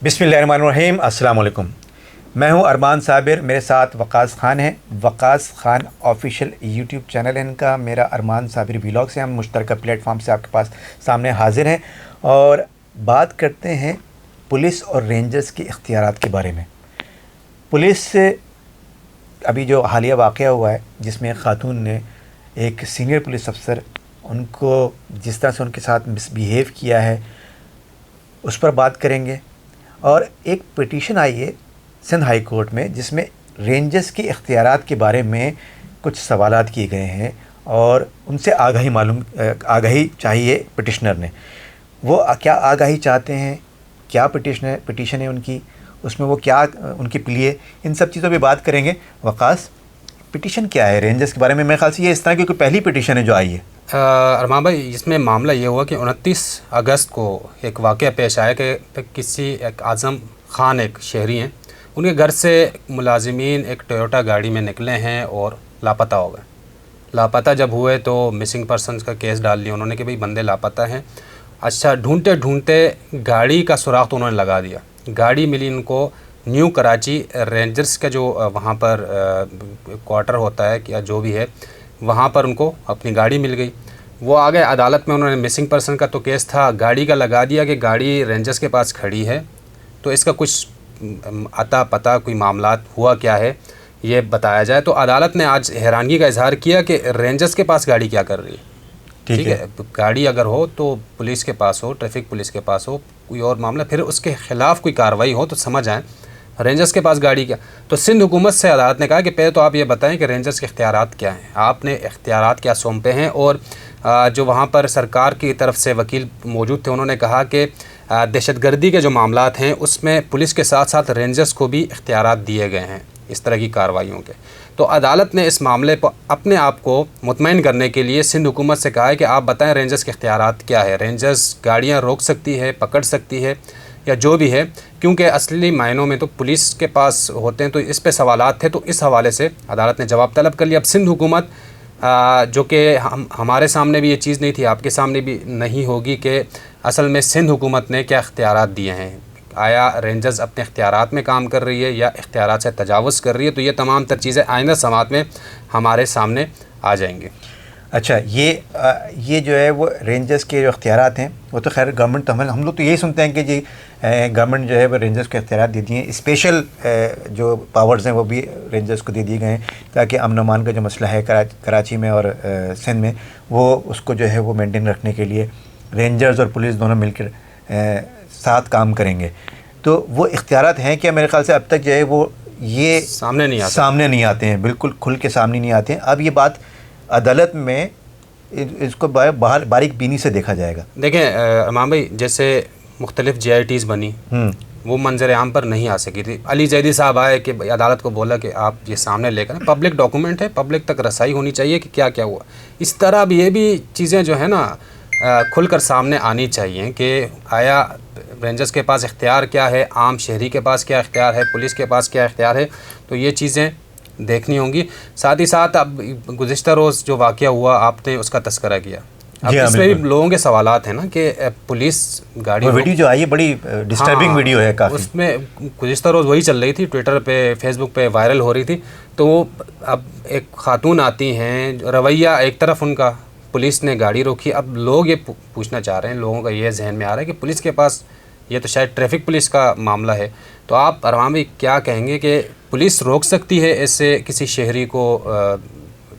बिस्मिल्लाहिर्रहमानिर्रहीम, अस्सलाम वालेकुम। मैं हूं अरमान साबिर, मेरे साथ वक़ास ख़ान हैं। Waqas Khan official YouTube channel है इनका। मेरा अरमान साबिर व्लॉग से हम मुश्तरका प्लेटफॉर्म से आपके पास सामने हाजिर हैं और बात करते हैं पुलिस और रेंजर्स के इख्तियारात के बारे में। पुलिस से अभी जो हालिया वाक़या हुआ है जिसमें एक ख़ातून ने एक सीनियर पुलिस अफसर उनको जिस तरह से उनके साथ मिसबिहेव किया है उस पर बात करेंगे। और एक पिटीशन आई है सिंध हाई कोर्ट में जिसमें रेंजर्स के इख्तियारात के बारे में कुछ सवालात किए गए हैं और उनसे आगाही चाहिए पिटिशनर ने। वो क्या आगाही चाहते हैं, क्या पिटीशन है उनकी, उसमें वो क्या उनकी प्ली है, इन सब चीज़ों पे बात करेंगे। वक़ास, पिटीशन क्या है रेंजर्स के बारे में? मेरे ख्याल से ये इस तरह की कोई पहली पिटीशन है जो आई है। अरमान भाई, इसमें मामला ये हुआ कि 29 अगस्त को एक वाक़या पेश आया कि किसी एक आज़म ख़ान एक शहरी हैं, उनके घर से मुलाजिमीन एक टोयोटा गाड़ी में निकले हैं और लापता हो गए। लापता जब हुए तो मिसिंग पर्सनस का केस डाल लिया उन्होंने कि भाई बंदे लापता हैं। अच्छा, ढूंढते ढूंढते गाड़ी का सुराख तो उन्होंने लगा दिया। गाड़ी मिली उनको न्यू कराची रेंजर्स का जो वहाँ पर क्वार्टर होता है या जो भी है, वहाँ पर उनको अपनी गाड़ी मिल गई। वो आ गए अदालत में, उन्होंने मिसिंग पर्सन का तो केस था, गाड़ी का लगा दिया कि गाड़ी रेंजर्स के पास खड़ी है, तो इसका कुछ अता पता कोई मामलात हुआ क्या है ये बताया जाए। तो अदालत ने आज हैरानगी का इजहार किया कि रेंजर्स के पास गाड़ी क्या कर रही है। ठीक है, गाड़ी अगर हो तो पुलिस के पास हो, ट्रैफिक पुलिस के पास हो, कोई और मामला, फिर उसके ख़िलाफ़ कोई कार्रवाई हो तो समझ आए। रेंजर्स के पास गाड़ी क्या? तो सिंध हुकूमत से अदालत ने कहा कि पहले तो आप ये बताएं कि रेंजर्स के इख्तियारात क्या हैं, आपने इख्तियारात क्या सौंपे हैं। और जो वहाँ पर सरकार की तरफ से वकील मौजूद थे उन्होंने कहा कि दहशतगर्दी के जो मामलात हैं उसमें पुलिस के साथ साथ रेंजर्स को भी इख्तियारात दिए गए हैं इस तरह की कार्रवाइयों के। तो अदालत ने इस मामले पर अपने आप को मुतमईन करने के लिए सिंध हुकूमत से कहा है कि आप बताएं रेंजर्स के इख्तियारात क्या है। रेंजर्स गाड़ियाँ रोक सकती है, पकड़ सकती है या जो भी है, क्योंकि असली मायनों में तो पुलिस के पास होते हैं। तो इस पे सवालात थे, तो इस हवाले से अदालत ने जवाब तलब कर लिया। अब सिंध हुकूमत जो कि हमारे सामने भी ये चीज़ नहीं थी, आपके सामने भी नहीं होगी कि असल में सिंध हुकूमत ने क्या इख्तियारात दिए हैं। आया रेंजर्स अपने इख्तियारात में काम कर रही है या इख्तियारात से तजावुज़ कर रही है? तो ये तमाम तर चीज़ें आइंदा समात में हमारे सामने आ जाएंगी। अच्छा, ये जो है वो रेंजर्स के जो इख्तियारात हैं वो तो खैर गवर्नमेंट, तो हम लोग तो यही सुनते हैं कि जी गवर्नमेंट जो है वो रेंजर्स के इख्तियारात दे दिए हैं। स्पेशल जो पावर्स हैं वो भी रेंजर्स को दे दिए गए हैं ताकि अमन अमान का जो मसला है कराची में और सिंध में, वो उसको जो है वो मेंटेन रखने के लिए रेंजर्स और पुलिस दोनों मिलकर साथ काम करेंगे। तो वो इख्तियारात हैं क्या? मेरे ख्याल से अब तक जो है वो ये सामने नहीं आते हैं, बिल्कुल खुल के सामने नहीं आते हैं। अब ये बात अदालत में इसको बारीक बीनी से देखा जाएगा। देखें इमाम भाई, जैसे मुख्तलिफ JITs बनी, वो मंजर आम पर नहीं आ सकी थी। अली जैदी साहब आए कि अदालत को बोला कि आप ये सामने लेकर, पब्लिक डॉक्यूमेंट है, पब्लिक तक रसाई होनी चाहिए कि क्या क्या हुआ। इस तरह अब ये भी चीज़ें जो है ना खुलकर सामने आनी चाहिए कि आया रेंजर्स के पास इख्तियार क्या है, आम शहरी के पास क्या इख्तियार है, पुलिस के पास क्या इख्तियार है। तो ये चीज़ें देखनी होंगी। साथ ही साथ अब गुज़िश्ता रोज़ जो वाक़या हुआ आपने उसका तस्करा किया, अब इसमें भी लोगों के सवालात हैं ना कि पुलिस गाड़ी, वीडियो जो आई है बड़ी डिस्टर्बिंग वीडियो है काफ़ी। उसमें गुज़िश्ता रोज़ वही चल रही थी, ट्विटर पे फेसबुक पे वायरल हो रही थी। तो अब एक ख़ातून आती हैं, रवैया एक तरफ उनका, पुलिस ने गाड़ी रोकी। अब लोग ये पूछना चाह रहे हैं, लोगों का ये जहन में आ रहा है कि पुलिस के पास, ये तो शायद ट्रैफिक पुलिस का मामला है, तो आप अरमान भाई क्या कहेंगे कि पुलिस रोक सकती है ऐसे किसी शहरी को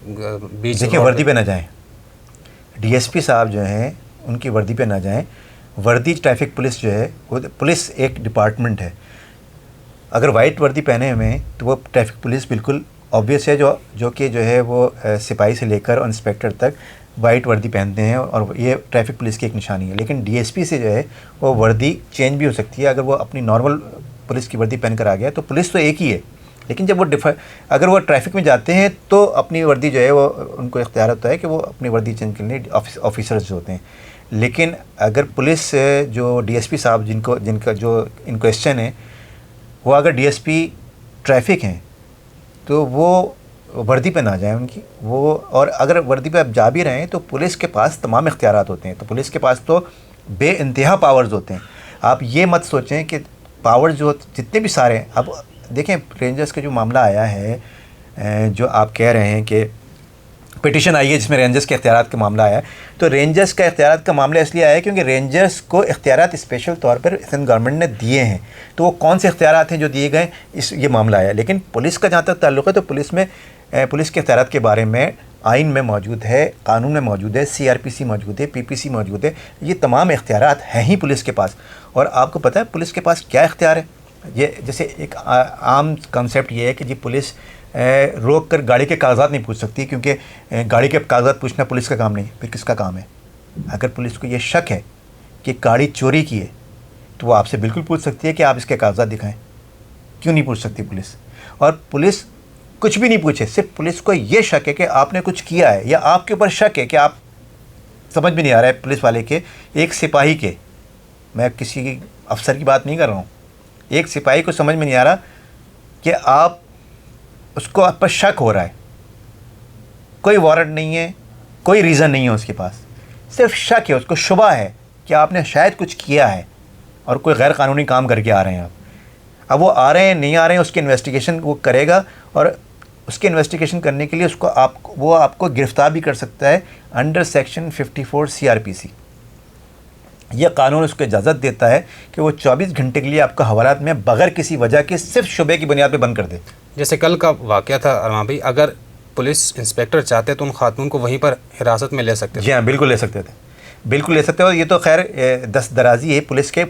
बीच? देखिए, वर्दी पे ना जाएं, DSP साहब जो हैं उनकी वर्दी पे ना जाएं। वर्दी ट्रैफिक पुलिस जो है वो, पुलिस एक डिपार्टमेंट है। अगर वाइट वर्दी पहने हुए हैं तो वो ट्रैफिक पुलिस बिल्कुल ऑब्वियस है, जो कि जो है वो सिपाही से लेकर और इंस्पेक्टर तक वाइट वर्दी पहनते हैं और ये ट्रैफिक पुलिस की एक निशानी है। लेकिन DSP से जो है वो वर्दी चेंज भी हो सकती है। अगर वो अपनी नॉर्मल पुलिस की वर्दी पहन कर आ गया तो पुलिस तो एक ही है, लेकिन जब वो अगर वो ट्रैफिक में जाते हैं तो अपनी वर्दी जो है वो उनको इख्तियार होता है कि वो अपनी वर्दी चेंज करने ऑफिसर्स जो होते हैं। लेकिन अगर पुलिस जो DSP साहब जिनका जो इन क्वेश्चन है, वो अगर DSP ट्रैफिक हैं तो वो वर्दी पे ना जाएं उनकी, वो, और अगर वर्दी पे आप जा भी रहे हैं तो पुलिस के पास तमाम इख्तियारात होते हैं। तो पुलिस के पास तो बेइंतहा पावर्स होते हैं। आप ये मत सोचें कि पावर जो जितने भी सारे हैं, अब देखें रेंजर्स का जो मामला आया है, जो आप कह रहे हैं कि पिटिशन आई है जिसमें रेंजर्स के इख्तियारात का मामला आया है, तो रेंजर्स का इख्तियारात का मामला इसलिए आया है क्योंकि रेंजर्स को इख्तियारात स्पेशल तौर पर सिंध गवर्नमेंट ने दिए हैं। तो वो कौन से इख्तियारात हैं जो दिए गए, इस ये मामला आया। लेकिन पुलिस का जहाँ तक ताल्लुक़ है तो पुलिस में पुलिस के इख्तियारात के बारे में आइन में मौजूद है, कानून में मौजूद है, CRPC मौजूद है, PPC मौजूद है, ये तमाम इख्तियारात हैं ही पुलिस के पास। और आपको पता है पुलिस के पास क्या इख्तियार है? ये जैसे एक आम कंसेप्ट ये है कि जी पुलिस रोक कर गाड़ी के कागजात नहीं पूछ सकती, क्योंकि गाड़ी के कागजात पूछना पुलिस का काम नहीं, फिर किसका काम है? अगर पुलिस को ये शक है कि गाड़ी चोरी की है तो वो आपसे बिल्कुल पूछ सकती है कि आप इसके कागजात दिखाएं। क्यों नहीं पूछ सकती पुलिस? और पुलिस कुछ भी नहीं पूछे, सिर्फ पुलिस को ये शक है कि आपने कुछ किया है, या आपके ऊपर शक है कि आप, समझ में नहीं आ रहा है पुलिस वाले के, एक सिपाही के, मैं किसी अफसर की बात नहीं कर रहा हूँ, एक सिपाही को समझ में नहीं आ रहा कि आप उसको आप पर शक हो रहा है, कोई वारंट नहीं है, कोई रीज़न नहीं है उसके पास, सिर्फ शक है, उसको शुबा है कि आपने शायद कुछ किया है और कोई गैर कानूनी काम करके आ रहे हैं आप। अब वो आ रहे हैं नहीं आ रहे हैं उसकी इन्वेस्टिगेशन वो करेगा, और उसकी इन्वेस्टिगेशन करने के लिए वो आपको गिरफ़्तार भी कर सकता है अंडर सेक्शन 54 CRPC। यह कानून उसको इजाज़त देता है कि वो 24 घंटे के लिए आपको हवालात में बगैर किसी वजह के सिर्फ शुबे की बुनियाद पे बंद कर दे। जैसे कल का वाक़या था अरमान भाई, अगर पुलिस इंस्पेक्टर चाहते तो उन खातून को वहीं पर हिरासत में ले सकते थे। जी हाँ, बिल्कुल ले सकते थे, बिल्कुल ले सकते हो। ये तो खैर दस्तदराजी है पुलिस के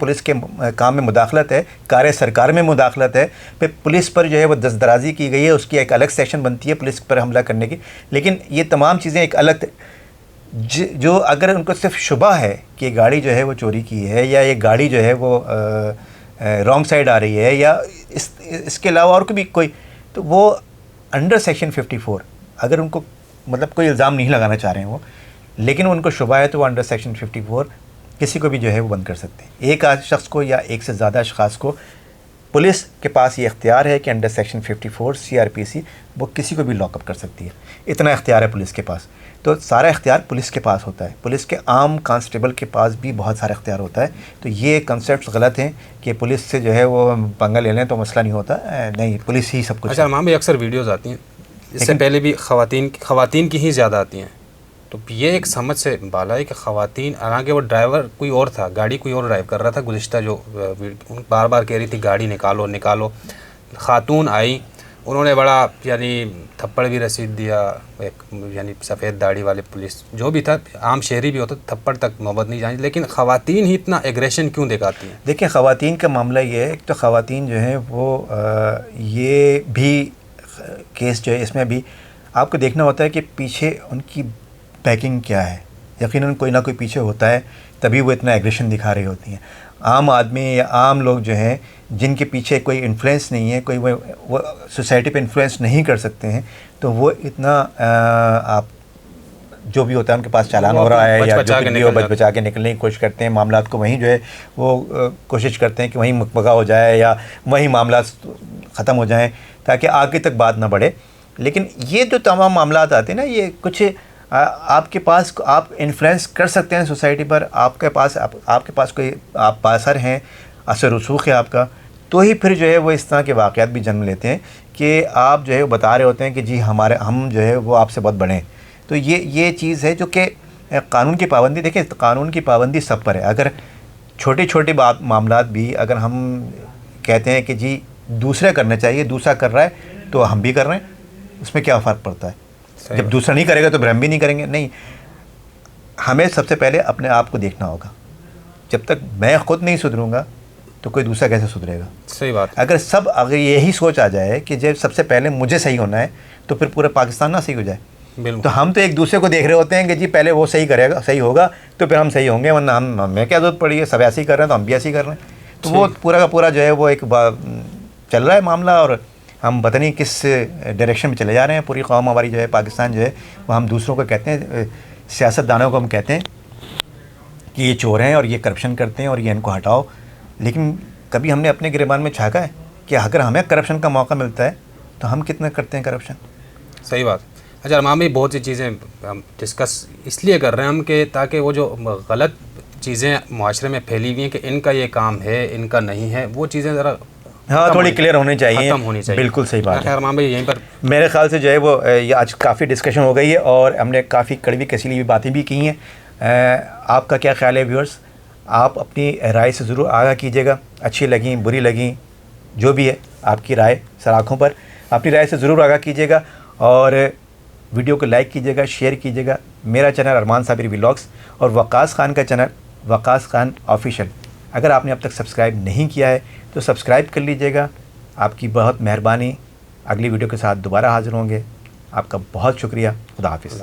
काम में मुदाखलत है, कार्य सरकार में मुदाखलत है, फिर पुलिस पर जो है वो दस्तदराजी की गई है, उसकी एक अलग सेक्शन बनती है पुलिस पर हमला करने की। लेकिन ये तमाम चीज़ें एक अलग, जो अगर उनको सिर्फ शुबा है कि गाड़ी जो है वो चोरी की है, या ये गाड़ी जो है वो रॉन्ग साइड आ रही है, या इसके अलावा और कोई, तो वो अंडर सेक्शन 54, अगर उनको मतलब कोई इल्ज़ाम नहीं लगाना चाह रहे हैं वो, लेकिन उनको शुबा है तो वो अंडर सेक्शन 54 किसी को भी जो है वो बंद कर सकते हैं। एक शख्स को या एक से ज़्यादा अशख़ास को पुलिस के पास ये इख्तियार है कि अंडर सेक्शन 54 CRPC वो किसी को भी लॉकअप कर सकती है। इतना इख्तियार है पुलिस के पास। तो सारा इख्तियार पुलिस के पास होता है, पुलिस के आम कांस्टेबल के पास भी बहुत सारा इख्तियार होता है। तो ये कंसेप्ट गलत हैं कि पुलिस से जो है वो पंगा ले लें तो मसला नहीं होता, नहीं, पुलिस ही सब कुछ। अच्छा अरमान भाई, अक्सर वीडियोज़ आती हैं, इससे पहले भी ख़वातीन की ही ज़्यादा आती हैं, तो ये एक समझ से बाला है कि ख़वातीन, हालांकि वो ड्राइवर कोई और था, गाड़ी कोई और ड्राइव कर रहा था, गुज़िश्ता जो बार बार कह रही थी गाड़ी निकालो निकालो, खातून आई, उन्होंने बड़ा यानी थप्पड़ भी रसीद दिया, एक यानी सफ़ेद दाढ़ी वाले पुलिस जो भी था, आम शहरी भी होता, थप्पड़ तक नौबत नहीं जानी, लेकिन ख़वातीन ही इतना एग्रेशन क्यों दिखाती हैं? देखिए ख़वातीन का मामला ये है, एक तो ख़वातीन जो है वो ये भी केस जो है इसमें भी आपको देखना होता है कि पीछे उनकी बैकिंग क्या है। यकीनन कोई ना कोई पीछे होता है, तभी वो इतना एग्रेशन दिखा रही होती हैं। आम आदमी या आम लोग जो हैं जिनके पीछे कोई इन्फ्लुएंस नहीं है, कोई वो सोसाइटी पे इन्फ्लुएंस नहीं कर सकते हैं, तो वो इतना आप जो भी होता है उनके पास चालान हो रहा है या जो भी हो बचा के निकलने की कोशिश करते हैं, मामला को वहीं जो है वो कोशिश करते हैं कि वहीं मुकबगा हो जाए या वहीं मामला ख़त्म हो जाएँ ताकि आगे तक बात ना बढ़े। लेकिन ये जो तमाम मामला आते हैं ना, ये कुछ आपके पास आप इन्फ्लुएंस कर सकते हैं सोसाइटी पर, आपके पास कोई आप पासर हैं, असर रसूख है आपका, तो ही फिर जो है वो इस तरह के वाक़यात भी जन्म लेते हैं कि आप जो है वो बता रहे होते हैं कि जी हम जो है वो आपसे बहुत बड़े हैं। तो ये चीज़ है जो कि कानून की पाबंदी, देखिए कानून की पाबंदी सब पर है। अगर छोटी छोटी मामलात भी अगर हम कहते हैं कि जी दूसरा करना चाहिए, दूसरा कर रहा है तो हम भी कर रहे हैं, उसमें क्या फ़र्क पड़ता है? जब दूसरा नहीं करेगा तो फिर हम भी नहीं करेंगे। नहीं, हमें सबसे पहले अपने आप को देखना होगा। जब तक मैं ख़ुद नहीं सुधरूंगा तो कोई दूसरा कैसे सुधरेगा? सही बात। अगर यही सोच आ जाए कि जब सबसे पहले मुझे सही होना है तो फिर पूरा पाकिस्तान ना सही हो जाए। तो हम तो एक दूसरे को देख रहे होते हैं कि जी पहले वो सही करेगा, सही होगा तो फिर हम सही होंगे, वरना हमें क्या ज़रूरत पड़ी है, सब ऐसे ही कर रहे हैं तो हम भी ऐसे ही कर रहे हैं। तो वो पूरा का पूरा जो है वो एक चल रहा है मामला, और हम पता नहीं किस डायरेक्शन में चले जा रहे हैं। पूरी कौम हमारी जो है पाकिस्तान जो है वो हम दूसरों को कहते हैं, सियासतदानों को हम कहते हैं कि ये चोर हैं और ये करप्शन करते हैं और ये इनको हटाओ, लेकिन कभी हमने अपने गिरबान में झाँका है कि अगर हमें करप्शन का मौका मिलता है तो हम कितना करते हैं करप्शन? सही बात। अच्छा अरमान भाई, बहुत सी चीज़ें हम डिस्कस इसलिए कर रहे हैं हम कि ताकि वो जो गलत चीज़ें माशरे में फैली हुई हैं कि इनका ये काम है, इनका नहीं है, वो चीज़ें ज़रा हाँ थोड़ी क्लियर होनी चाहिए, ख़त्म होनी चाहिए। बिल्कुल सही बात है। अरमान भाई यहीं पर मेरे ख्याल से जो है वो ये आज काफ़ी डिस्कशन हो गई है और हमने काफ़ी कड़वी कसीली हुई बातें भी की हैं। आपका क्या ख्याल है व्यूअर्स? आप अपनी राय से ज़रूर आगाह कीजिएगा, अच्छी लगी बुरी लगी जो भी है आपकी राय सराखों पर, अपनी राय से ज़रूर आगाह कीजिएगा और वीडियो को लाइक कीजिएगा, शेयर कीजिएगा। मेरा चैनल अरमान साबिर व्लॉग्स और वकास खान का चैनल वकास खान ऑफिशियल, अगर आपने अब तक सब्सक्राइब नहीं किया है तो सब्सक्राइब कर लीजिएगा। आपकी बहुत मेहरबानी। अगली वीडियो के साथ दोबारा हाज़िर होंगे। आपका बहुत शुक्रिया। खुदा हाफिज़।